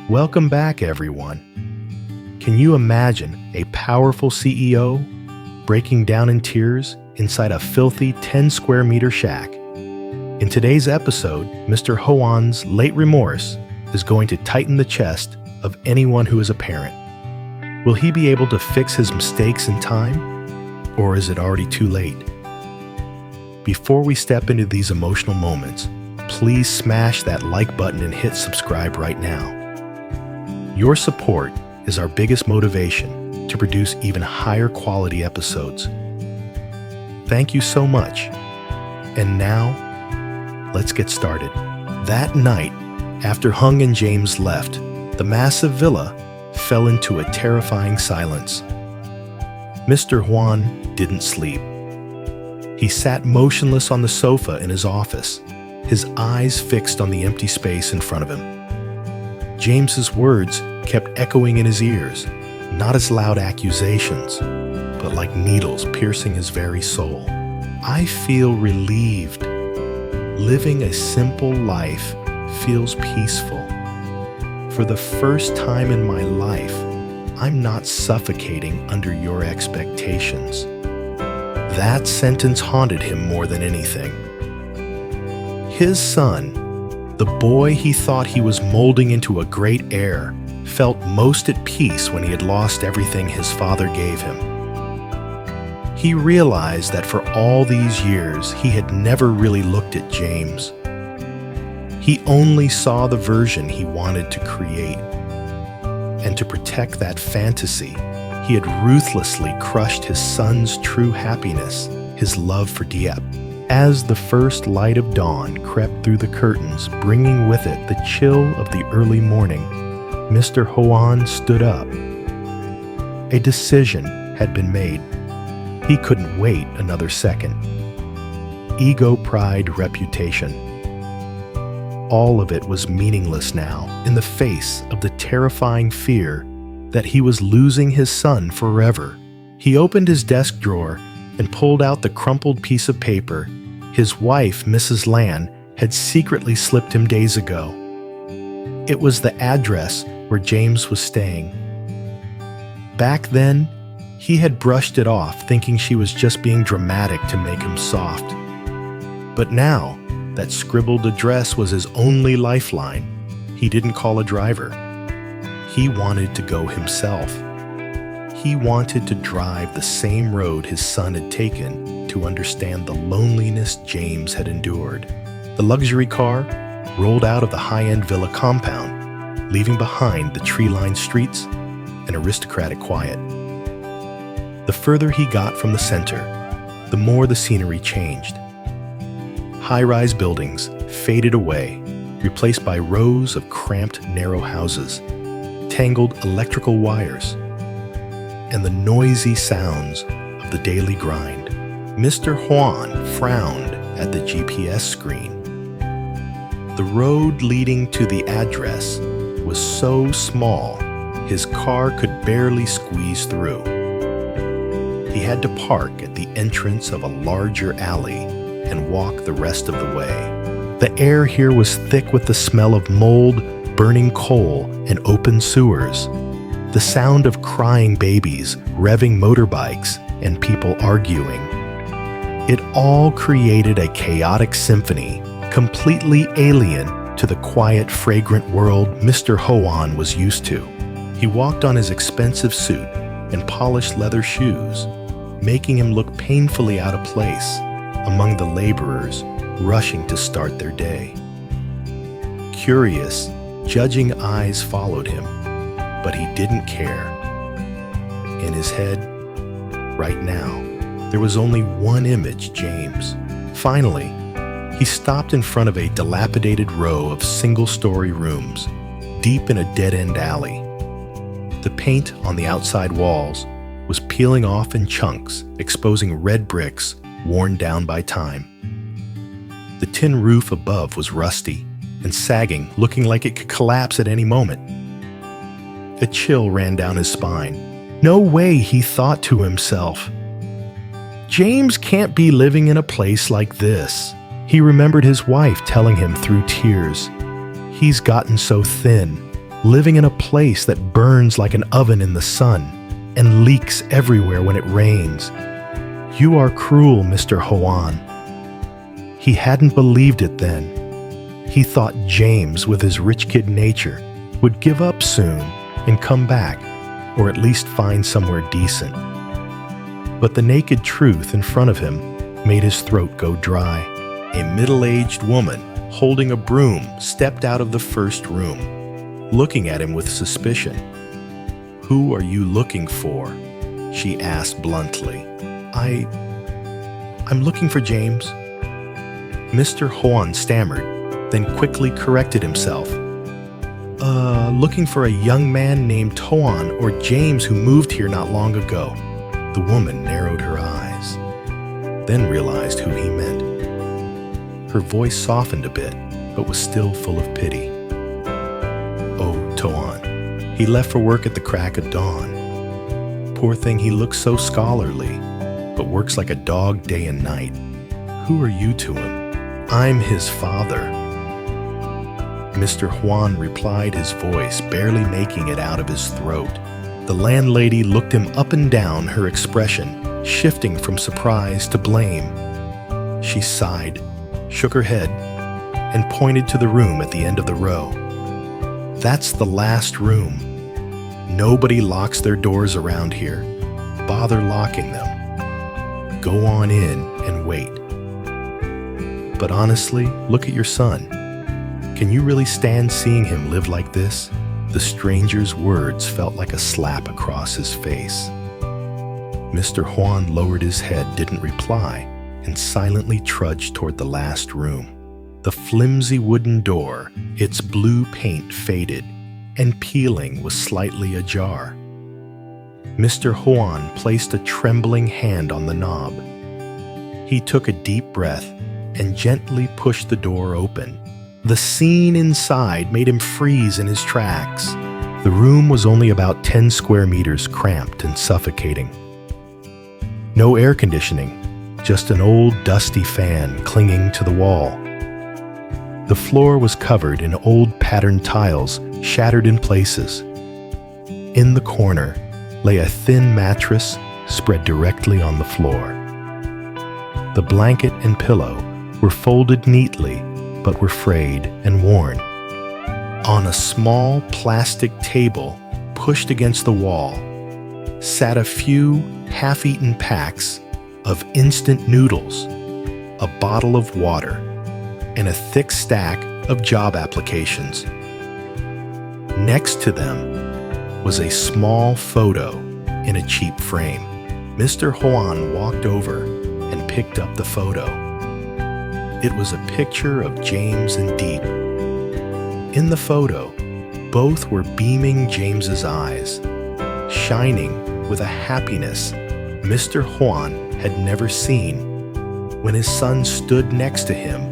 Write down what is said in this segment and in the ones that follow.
Welcome back, everyone. Can you imagine a powerful CEO breaking down in tears inside a filthy 10 square meter shack? In today's episode, Mr. Hoan's late remorse is going to tighten the chest of anyone who is a parent. Will he be able to fix his mistakes in time, or is it already too late? Before we step into these emotional moments, please smash that like button and hit subscribe right now. Your support is our biggest motivation to produce even higher quality episodes. Thank you so much. And now, let's get started. That night, after Hung and James left, the massive villa fell into a terrifying silence. Mr. Hoan didn't sleep. He sat motionless on the sofa in his office, his eyes fixed on the empty space in front of him. James's words kept echoing in his ears, not as loud accusations, but like needles piercing his very soul. I feel relieved. Living a simple life feels peaceful. For the first time in my life, I'm not suffocating under your expectations. That sentence haunted him more than anything. His son, the boy he thought he was molding into a great heir, felt most at peace when he had lost everything his father gave him. He realized that for all these years, he had never really looked at James. He only saw the version he wanted to create. And to protect that fantasy, he had ruthlessly crushed his son's true happiness, his love for Diep. As the first light of dawn crept through the curtains, bringing with it the chill of the early morning, Mr. Hoan stood up. A decision had been made. He couldn't wait another second. Ego, pride, reputation. All of it was meaningless now in the face of the terrifying fear that he was losing his son forever. He opened his desk drawer and pulled out the crumpled piece of paper his wife, Mrs. Lan, had secretly slipped him days ago. It was the address where James was staying. Back then, he had brushed it off, thinking she was just being dramatic to make him soft. But now, that scribbled address was his only lifeline. He didn't call a driver. He wanted to go himself. He wanted to drive the same road his son had taken to understand the loneliness James had endured. The luxury car rolled out of the high-end villa compound, leaving behind the tree-lined streets and aristocratic quiet. The further he got from the center, the more the scenery changed. High-rise buildings faded away, replaced by rows of cramped, narrow houses, tangled electrical wires, and the noisy sounds of the daily grind. Mr. Hoan frowned at the GPS screen. The road leading to the address was so small, his car could barely squeeze through. He had to park at the entrance of a larger alley and walk the rest of the way. The air here was thick with the smell of mold, burning coal, and open sewers. The sound of crying babies, revving motorbikes, and people arguing. It all created a chaotic symphony, completely alien to the quiet, fragrant world Mr. Hoan was used to. He walked on his expensive suit and polished leather shoes, making him look painfully out of place among the laborers rushing to start their day. Curious, judging eyes followed him, but he didn't care. In his head, right now, there was only one image, James. Finally, he stopped in front of a dilapidated row of single-story rooms, deep in a dead-end alley. The paint on the outside walls was peeling off in chunks, exposing red bricks worn down by time. The tin roof above was rusty and sagging, looking like it could collapse at any moment. A chill ran down his spine. No way, he thought to himself. James can't be living in a place like this. He remembered his wife telling him through tears, "He's gotten so thin. living in a place that burns like an oven in the sun and leaks everywhere when it rains. You are cruel, Mr. Hoan. He hadn't believed it then. He thought James, with his rich kid nature, would give up soon and come back, or at least find somewhere decent. But the naked truth in front of him made his throat go dry. A middle-aged woman holding a broom stepped out of the first room, looking at him with suspicion. "Who are you looking for?" she asked bluntly. I'm looking for James." Mr. Hoan stammered, then quickly corrected himself. Looking for a young man named Hoan or James who moved here not long ago." The woman narrowed her eyes, then realized who he meant. Her voice softened a bit, but was still full of pity. "Oh, Hoan. He left for work at the crack of dawn. Poor thing, he looks so scholarly, but works like a dog day and night. Who are you to him?" "I'm his father." Mr. Hoan replied, his voice barely making it out of his throat. The landlady looked him up and down, her expression shifting from surprise to blame. She sighed, shook her head, and pointed to the room at the end of the row. "That's the last room. Nobody locks their doors around here. Bother locking them. Go on in and wait." But honestly, look at your son. Can you really stand seeing him live like this? The stranger's words felt like a slap across his face. Mr. Hoan lowered his head, didn't reply, and silently trudged toward the last room. The flimsy wooden door, its blue paint faded, and peeling was slightly ajar. Mr. Hoan placed a trembling hand on the knob. He took a deep breath and gently pushed the door open. The scene inside made him freeze in his tracks. The room was only about 10 square meters, cramped and suffocating. No air conditioning, just an old dusty fan clinging to the wall. The floor was covered in old patterned tiles, shattered in places. In the corner lay a thin mattress spread directly on the floor. The blanket and pillow were folded neatly, but were frayed and worn. On a small plastic table pushed against the wall sat a few half-eaten packs of instant noodles, a bottle of water, and a thick stack of job applications. Next to them was a small photo in a cheap frame. Mr. Hoan walked over and picked up the photo. It was a picture of James and Diep. In the photo, both were beaming James's eyes, shining with a happiness Mr. Hoan had never seen when his son stood next to him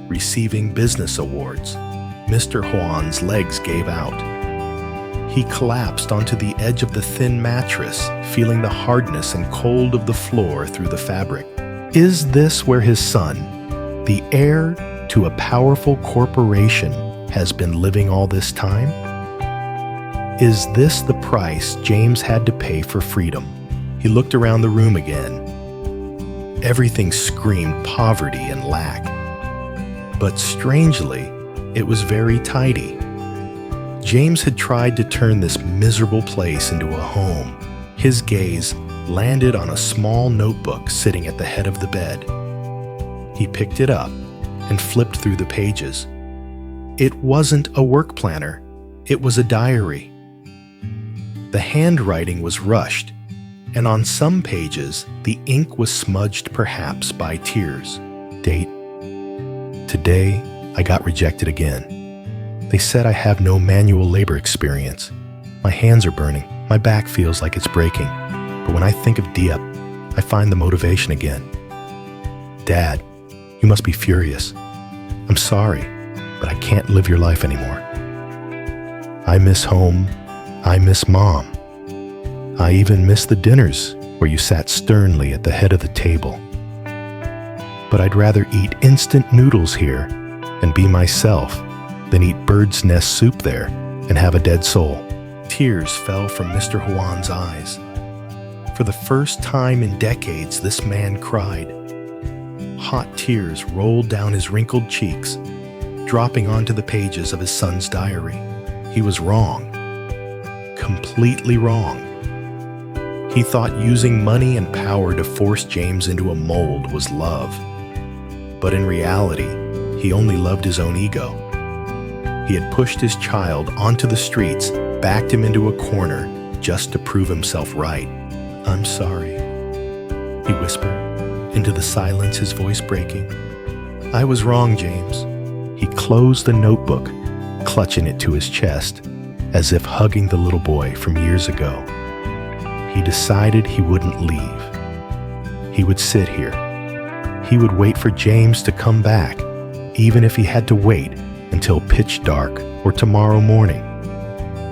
receiving business awards. Mr. Hoan's legs gave out. He collapsed onto the edge of the thin mattress, feeling the hardness and cold of the floor through the fabric. Is this where his son, the heir to a powerful corporation, has been living all this time? Is this the price James had to pay for freedom? He looked around the room again. Everything screamed poverty and lack. But strangely, it was very tidy. James had tried to turn this miserable place into a home. His gaze landed on a small notebook sitting at the head of the bed. He picked it up and flipped through the pages. It wasn't a work planner, it was a diary. The handwriting was rushed, and on some pages, the ink was smudged perhaps by tears. Date: today, I got rejected again. They said I have no manual labor experience. My hands are burning, my back feels like it's breaking. But when I think of Diep, I find the motivation again. Dad, you must be furious. I'm sorry, but I can't live your life anymore. I miss home. I miss Mom. I even miss the dinners where you sat sternly at the head of the table. But I'd rather eat instant noodles here and be myself than eat bird's nest soup there and have a dead soul. Tears fell from Mr. Hoan's eyes. For the first time in decades, this man cried. Hot tears rolled down his wrinkled cheeks, dropping onto the pages of his son's diary. He was wrong. Completely wrong. He thought using money and power to force James into a mold was love. But in reality, he only loved his own ego. He had pushed his child onto the streets, backed him into a corner, just to prove himself right. "I'm sorry," he whispered, into the silence, his voice breaking. "I was wrong, James." He closed the notebook, clutching it to his chest, as if hugging the little boy from years ago. He decided he wouldn't leave. He would sit here. He would wait for James to come back, even if he had to wait until pitch dark or tomorrow morning.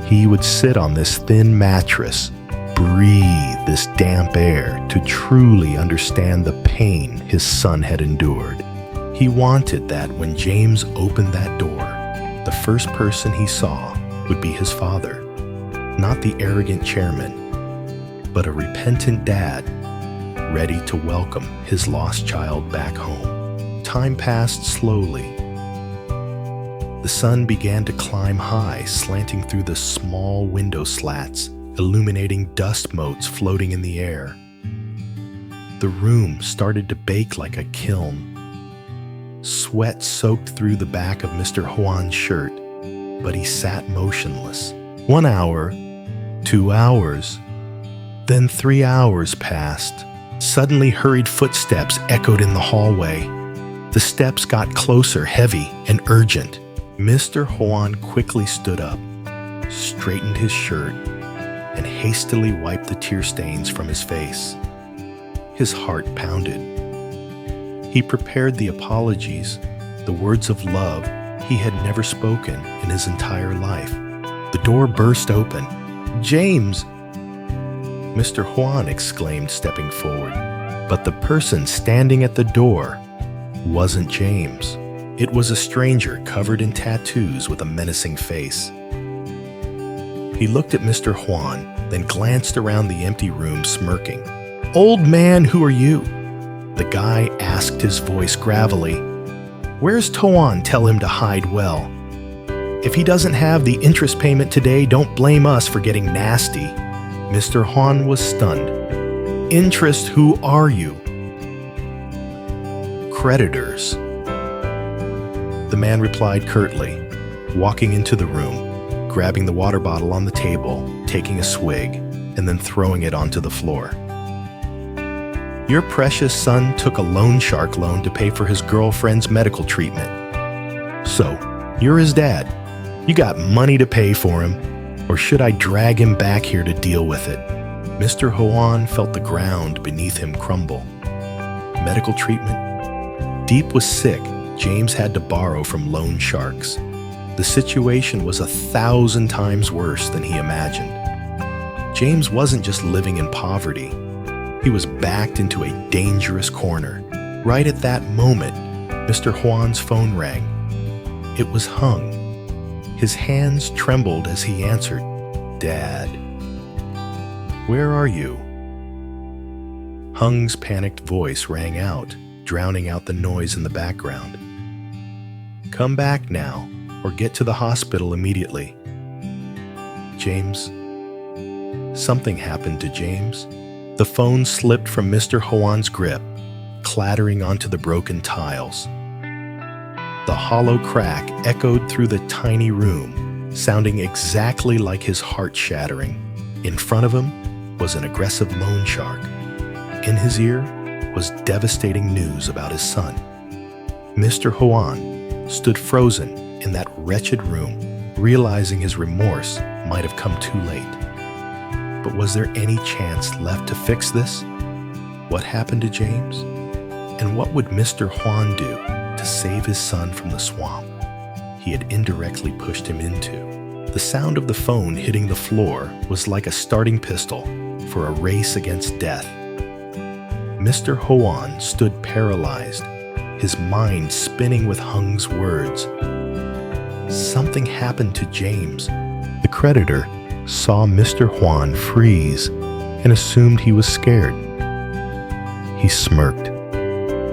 He would sit on this thin mattress, breathe this damp air to truly understand the pain his son had endured. He wanted that when James opened that door, the first person he saw would be his father, not the arrogant chairman, but a repentant dad, ready to welcome his lost child back home. Time passed slowly. The sun began to climb high, slanting through the small window slats, illuminating dust motes floating in the air. The room started to bake like a kiln. Sweat soaked through the back of Mr. Hoan's shirt, but he sat motionless. 1 hour, 2 hours, then 3 hours passed. Suddenly hurried footsteps echoed in the hallway. The steps got closer, heavy and urgent. Mr. Hoan quickly stood up, straightened his shirt, and hastily wiped the tear stains from his face. His heart pounded. He prepared the apologies, the words of love he had never spoken in his entire life. The door burst open. "James!" Mr. Hoan exclaimed, stepping forward. But the person standing at the door wasn't James. It was a stranger covered in tattoos with a menacing face. He looked at Mr. Hoan, then glanced around the empty room, smirking. "Old man, who are you?" The guy asked, his voice gravelly. "Where's Toan? Tell him to hide well. If he doesn't have the interest payment today, don't blame us for getting nasty." Mr. Hoan was stunned. "Interest, who are you?" "Creditors," the man replied curtly, walking into the room, grabbing the water bottle on the table, taking a swig, and then throwing it onto the floor. "Your precious son took a loan shark loan to pay for his girlfriend's medical treatment. So, you're his dad. You got money to pay for him, or should I drag him back here to deal with it?" Mr. Hoan felt the ground beneath him crumble. Medical treatment? Diep was sick. James had to borrow from loan sharks. The situation was 1,000 times worse than he imagined. James wasn't just living in poverty. He was backed into a dangerous corner. Right at that moment, Mr. Hoan's phone rang. It was Hung. His hands trembled as he answered. "Dad." "Where are you?" Hung's panicked voice rang out, drowning out the noise in the background. "Come back now, or get to the hospital immediately." "James." Something happened to James. The phone slipped from Mr. Hoan's grip, clattering onto the broken tiles. The hollow crack echoed through the tiny room, sounding exactly like his heart shattering. In front of him was an aggressive loan shark. In his ear was devastating news about his son. Mr. Hoan stood frozen in that wretched room, realizing his remorse might have come too late. But was there any chance left to fix this? What happened to James? And what would Mr. Hoan do to save his son from the swamp he had indirectly pushed him into? The sound of the phone hitting the floor was like a starting pistol for a race against death. Mr. Hoan stood paralyzed, his mind spinning with Hung's words. Something happened to James. The creditor saw Mr. Hoan freeze and assumed he was scared. He smirked,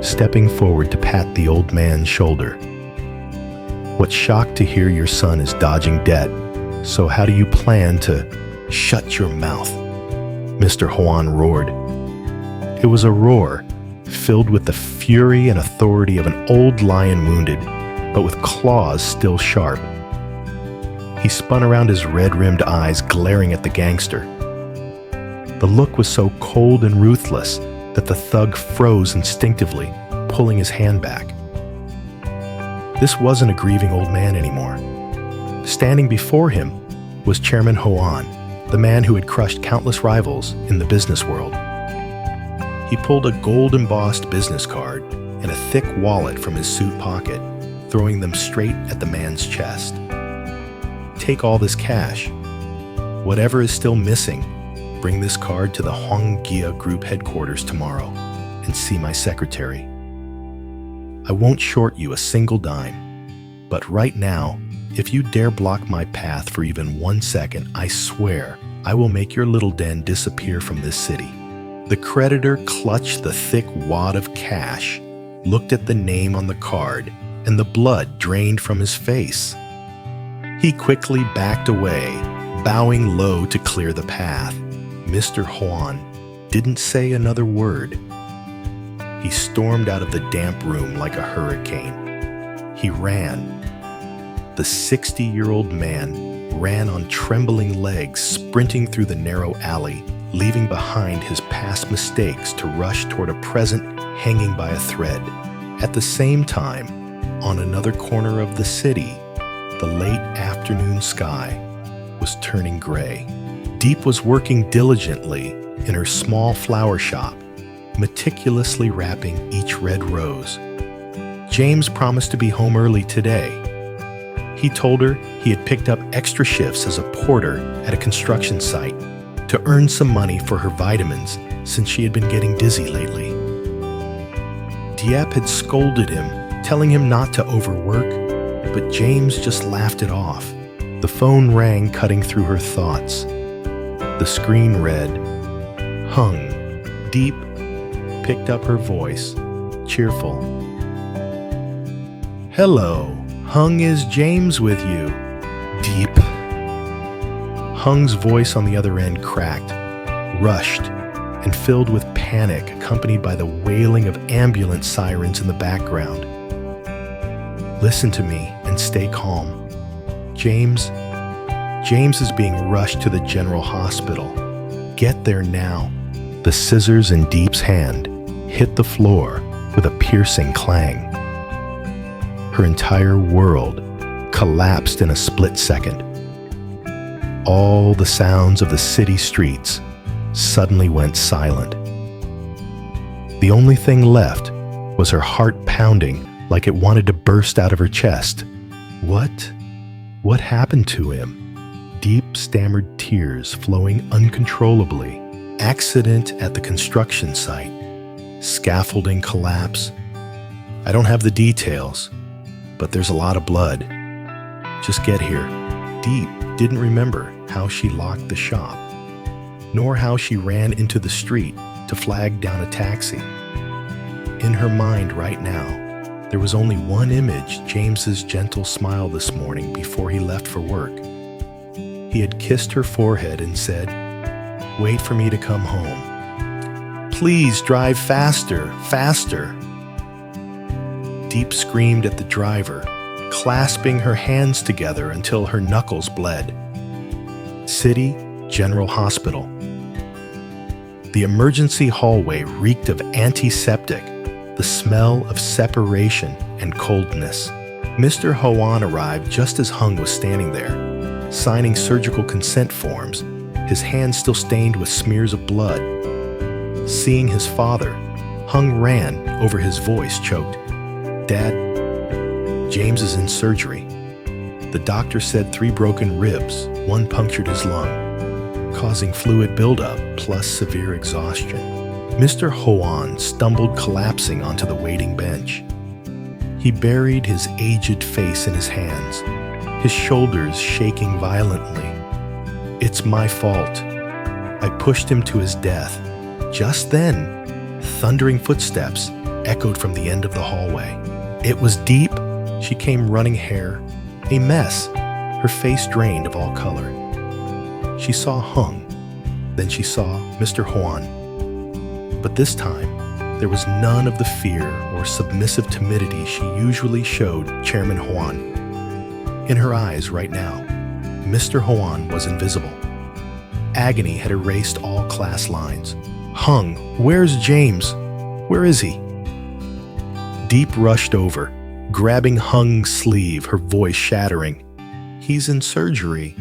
stepping forward to pat the old man's shoulder. "What shocked to hear your son is dodging debt, so how do you plan to—" "Shut your mouth," Mr. Hoan roared. It was a roar filled with the fury and authority of an old lion wounded, but with claws still sharp. He spun around, his red-rimmed eyes glaring at the gangster. The look was so cold and ruthless that the thug froze instinctively, pulling his hand back. This wasn't a grieving old man anymore. Standing before him was Chairman Hoan, the man who had crushed countless rivals in the business world. He pulled a gold-embossed business card and a thick wallet from his suit pocket, throwing them straight at the man's chest. "Take all this cash. Whatever is still missing, bring this card to the Hoan Group headquarters tomorrow and see my secretary. I won't short you a single dime, but right now, if you dare block my path for even 1 second, I swear I will make your little den disappear from this city." The creditor clutched the thick wad of cash, looked at the name on the card, and the blood drained from his face. He quickly backed away, bowing low to clear the path. Mr. Hoan didn't say another word. He stormed out of the damp room like a hurricane. He ran. The 60-year-old man ran on trembling legs, sprinting through the narrow alley, leaving behind his past mistakes to rush toward a present hanging by a thread. At the same time, on another corner of the city, the late afternoon sky was turning gray. Diep was working diligently in her small flower shop, meticulously wrapping each red rose. James promised to be home early today. He told her he had picked up extra shifts as a porter at a construction site to earn some money for her vitamins since she had been getting dizzy lately. Diep had scolded him, telling him not to overwork, but James just laughed it off. The phone rang, cutting through her thoughts. The screen read, "Hung." Diep picked up her voice, cheerful. "Hello, Hung, is James with you?" "Diep." Hung's voice on the other end cracked, rushed, and filled with panic, accompanied by the wailing of ambulance sirens in the background. "Listen to me and stay calm. James is being rushed to the general hospital. Get there now." The scissors in Diep's hand hit the floor with a piercing clang. Her entire world collapsed in a split second. All the sounds of the city streets suddenly went silent. The only thing left was her heart pounding like it wanted to burst out of her chest. What happened to him? Diep stammered, tears flowing uncontrollably. Accident at the construction site. Scaffolding collapse. I don't have the details, but there's a lot of blood. Just get here. Diep didn't remember how she locked the shop, nor how she ran into the street to flag down a taxi. In her mind right now, there was only one image: James's gentle smile this morning before he left for work. He had kissed her forehead and said, "Wait for me to come home. Please drive faster, faster." Diep screamed at the driver, clasping her hands together until her knuckles bled. City General Hospital. The emergency hallway reeked of antiseptic, the smell of separation and coldness. Mr. Hoan arrived just as Hung was standing there, signing surgical consent forms, his hands still stained with smears of blood. Seeing his father, Hung ran over, his voice choked. "Dad, James is in surgery. The doctor said 3 broken ribs, 1 punctured his lung, causing fluid buildup plus severe exhaustion." Mr. Hoan stumbled, collapsing onto the waiting bench. He buried his aged face in his hands, his shoulders shaking violently. It's my fault. I pushed him to his death. Just then, thundering footsteps echoed from the end of the hallway. It was Diep. She came running, hair a mess, her face drained of all color. She saw Hoan, then she saw Mr. Hoan. But this time, there was none of the fear or submissive timidity she usually showed Chairman Hoan. In her eyes right now, Mr. Hoan was invisible. Agony had erased all class lines. Hoan, where's James? Where is he? Diep rushed over, grabbing Hoan's sleeve, her voice shattering. He's in surgery.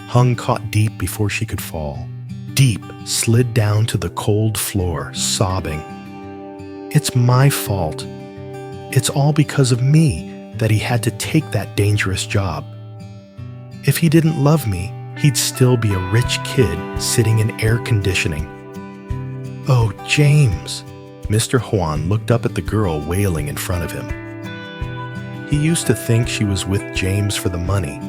Hoan caught Diep before she could fall. Diep slid down to the cold floor, sobbing. It's my fault. It's all because of me that he had to take that dangerous job. If he didn't love me, he'd still be a rich kid sitting in air conditioning. Oh, James. Mr. Hoan looked up at the girl wailing in front of him. He used to think she was with James for the money.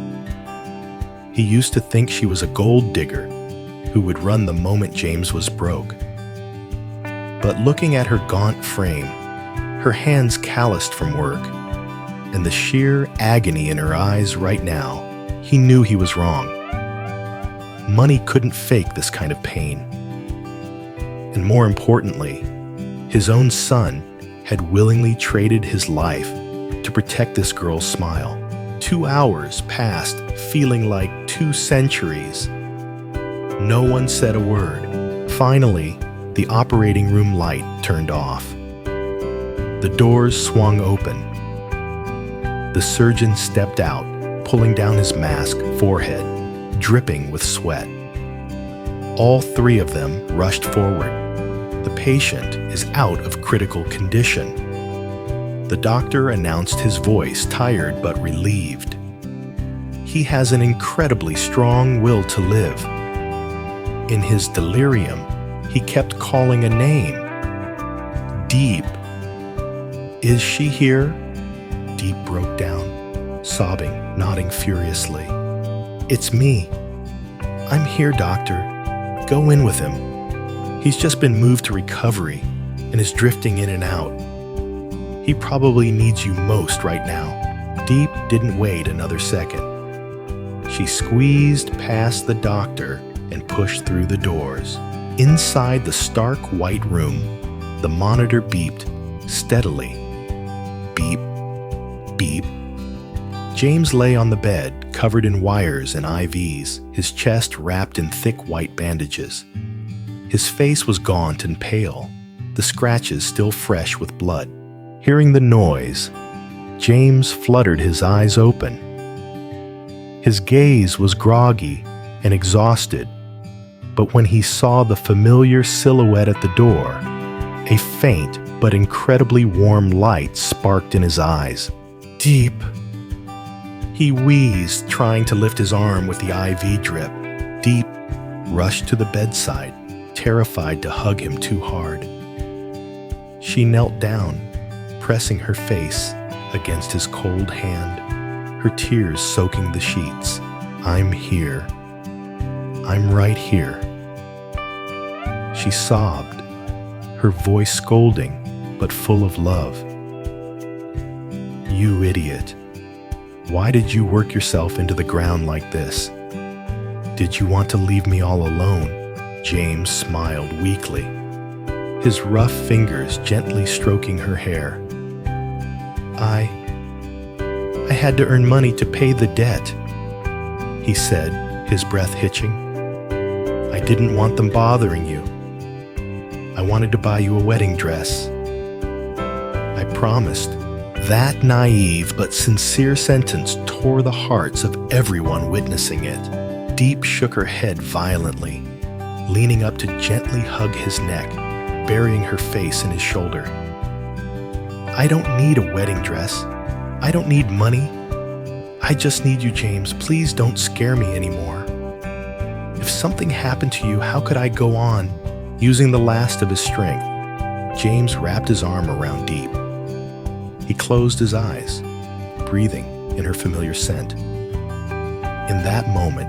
He used to think she was a gold digger who would run the moment James was broke. But looking at her gaunt frame, her hands calloused from work, and the sheer agony in her eyes right now, he knew he was wrong. Money couldn't fake this kind of pain. And more importantly, his own son had willingly traded his life to protect this girl's smile. 2 hours passed, feeling like 2 centuries. No one said a word. Finally, the operating room light turned off. The doors swung open. The surgeon stepped out, pulling down his mask, forehead dripping with sweat. All 3 of them rushed forward. The patient is out of critical condition. The doctor announced, his voice tired but relieved. He has an incredibly strong will to live. In his delirium, he kept calling a name. Diep. Is she here? Diep broke down, sobbing, nodding furiously. It's me. I'm here, doctor. Go in with him. He's just been moved to recovery and is drifting in and out. He probably needs you most right now. Diep didn't wait another second. She squeezed past the doctor and pushed through the doors. Inside the stark white room, the monitor beeped steadily. Beep, beep. James lay on the bed, covered in wires and IVs, his chest wrapped in thick white bandages. His face was gaunt and pale, the scratches still fresh with blood. Hearing the noise, James fluttered his eyes open. His gaze was groggy and exhausted, but when he saw the familiar silhouette at the door, a faint but incredibly warm light sparked in his eyes. Diep. He wheezed, trying to lift his arm with the IV drip. Diep rushed to the bedside, terrified to hug him too hard. She knelt down, pressing her face against his cold hand, her tears soaking the sheets. I'm here. I'm right here. She sobbed, her voice scolding, but full of love. You idiot. Why did you work yourself into the ground like this? Did you want to leave me all alone? James smiled weakly, his rough fingers gently stroking her hair. I had to earn money to pay the debt, he said, his breath hitching. I didn't want them bothering you. I wanted to buy you a wedding dress. I promised. That naive but sincere sentence tore the hearts of everyone witnessing it. Diep shook her head violently, leaning up to gently hug his neck, burying her face in his shoulder. I don't need a wedding dress. I don't need money. I just need you, James. Please don't scare me anymore. If something happened to you, how could I go on? Using the last of his strength, James wrapped his arm around Diep. He closed his eyes, breathing in her familiar scent. In that moment,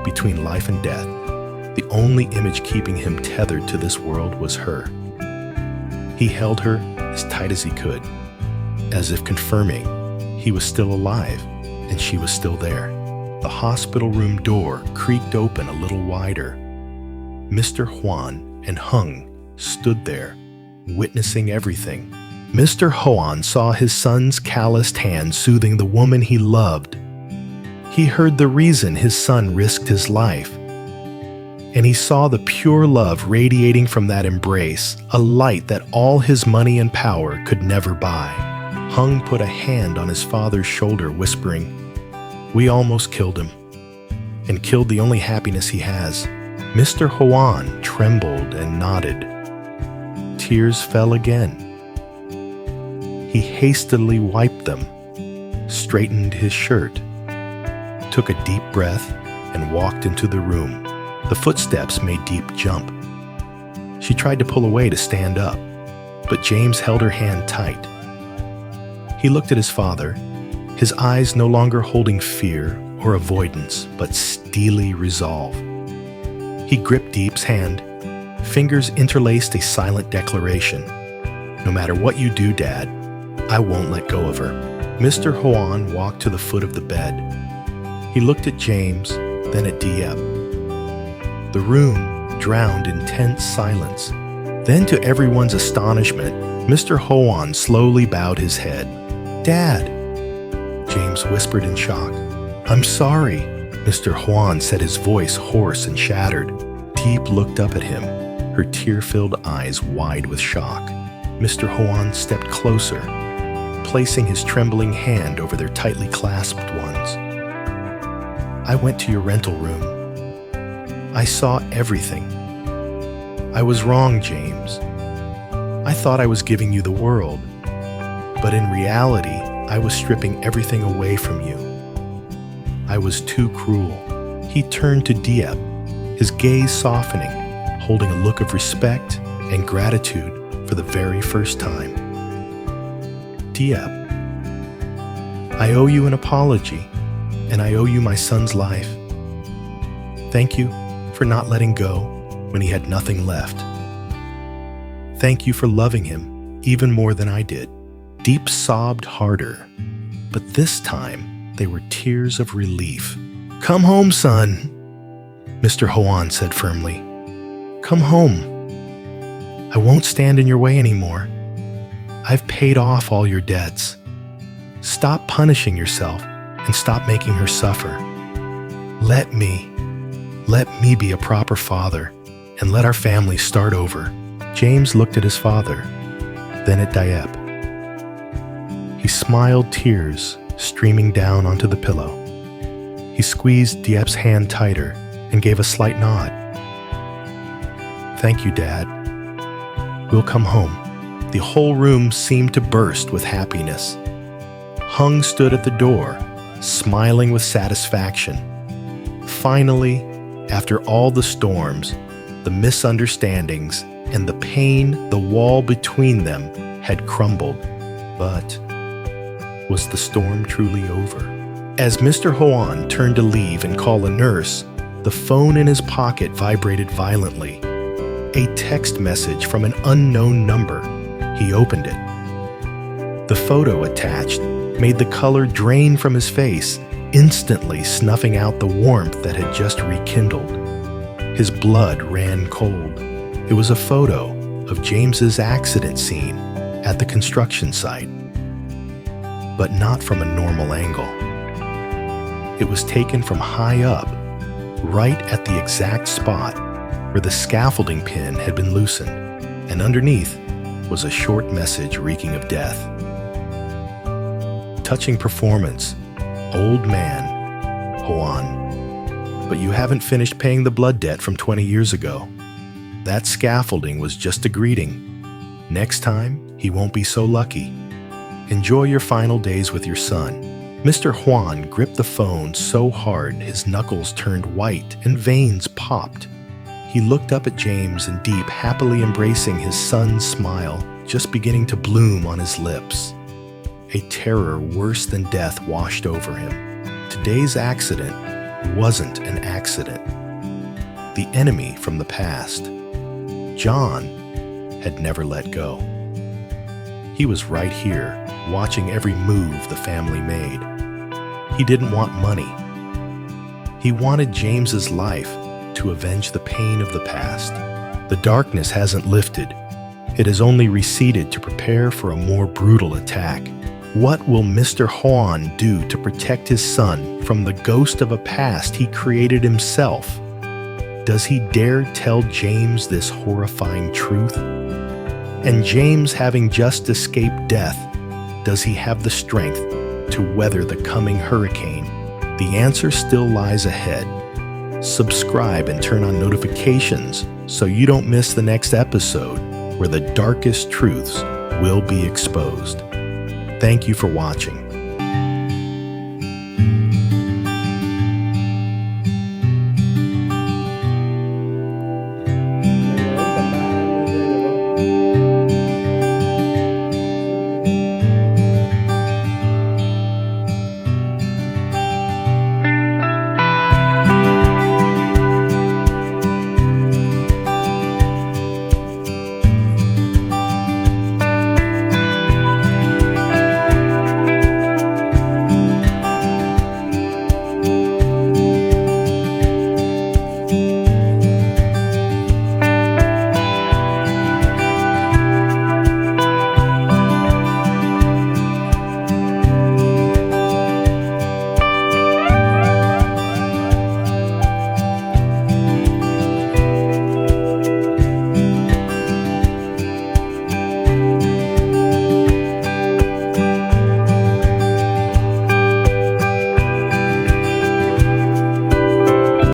between life and death. The only image keeping him tethered to this world was her. He held her as tight as he could, as if confirming he was still alive and she was still there. The hospital room door creaked open a little wider. Mr. Hoan and Hung stood there, witnessing everything. Mr. Hoan saw his son's calloused hand soothing the woman he loved. He heard the reason his son risked his life, and he saw the pure love radiating from that embrace, a light that all his money and power could never buy. Hung put a hand on his father's shoulder, whispering, "We almost killed him, and killed the only happiness he has." Mr. Hoan trembled and nodded. Tears fell again. He hastily wiped them, straightened his shirt, took a deep breath, and walked into the room. The footsteps made Diep jump. She tried to pull away to stand up, but James held her hand tight. He looked at his father, his eyes no longer holding fear or avoidance, but steely resolve. He gripped Diep's hand, fingers interlaced a silent declaration. "No matter what you do, Dad, I won't let go of her." Mr. Hoan walked to the foot of the bed. He looked at James, then at Diep. The room drowned in tense silence. Then, to everyone's astonishment, Mr. Hoan slowly bowed his head. "Dad," James whispered in shock. "I'm sorry," Mr. Hoan said, his voice hoarse and shattered. Diep looked up at him, her tear-filled eyes wide with shock. Mr. Hoan stepped closer, placing his trembling hand over their tightly clasped ones. "I went to your rental room. I saw everything. I was wrong, James. I thought I was giving you the world, but in reality, I was stripping everything away from you. I was too cruel." He turned to Diep, his gaze softening, holding a look of respect and gratitude for the very first time. "Diep, I owe you an apology, and I owe you my son's life. Thank you for not letting go when he had nothing left. Thank you for loving him even more than I did." Diep sobbed harder, but this time they were tears of relief. "Come home, son," Mr. Hoan said firmly. "Come home. I won't stand in your way anymore. I've paid off all your debts. Stop punishing yourself and stop making her suffer. Let me be a proper father and let our family start over." James looked at his father, then at Diep. He smiled, tears streaming down onto the pillow. He squeezed Diep's hand tighter and gave a slight nod. "Thank you, Dad. We'll come home." The whole room seemed to burst with happiness. Hung stood at the door, smiling with satisfaction. Finally, after all the storms, the misunderstandings, and the pain, the wall between them had crumbled. But was the storm truly over? As Mr. Hoan turned to leave and call a nurse, the phone in his pocket vibrated violently. A text message from an unknown number. He opened it. The photo attached made the color drain from his face, instantly snuffing out the warmth that had just rekindled. His blood ran cold. It was a photo of James's accident scene at the construction site, but not from a normal angle. It was taken from high up, right at the exact spot where the scaffolding pin had been loosened, and underneath was a short message reeking of death. "Touching performance, old man, Hoan. But you haven't finished paying the blood debt from 20 years ago. That scaffolding was just a greeting. Next time, he won't be so lucky. Enjoy your final days with your son." Mr. Hoan gripped the phone so hard his knuckles turned white and veins popped. He looked up at James and Diep, happily embracing his son's smile, just beginning to bloom on his lips. A terror worse than death washed over him. Today's accident wasn't an accident. The enemy from the past, John, had never let go. He was right here, watching every move the family made. He didn't want money. He wanted James's life to avenge the pain of the past. The darkness hasn't lifted. It has only receded to prepare for a more brutal attack. What will Mr. Hoan do to protect his son from the ghost of a past he created himself? Does he dare tell James this horrifying truth? And James, having just escaped death, does he have the strength to weather the coming hurricane? The answer still lies ahead. Subscribe and turn on notifications so you don't miss the next episode where the darkest truths will be exposed. Thank you for watching.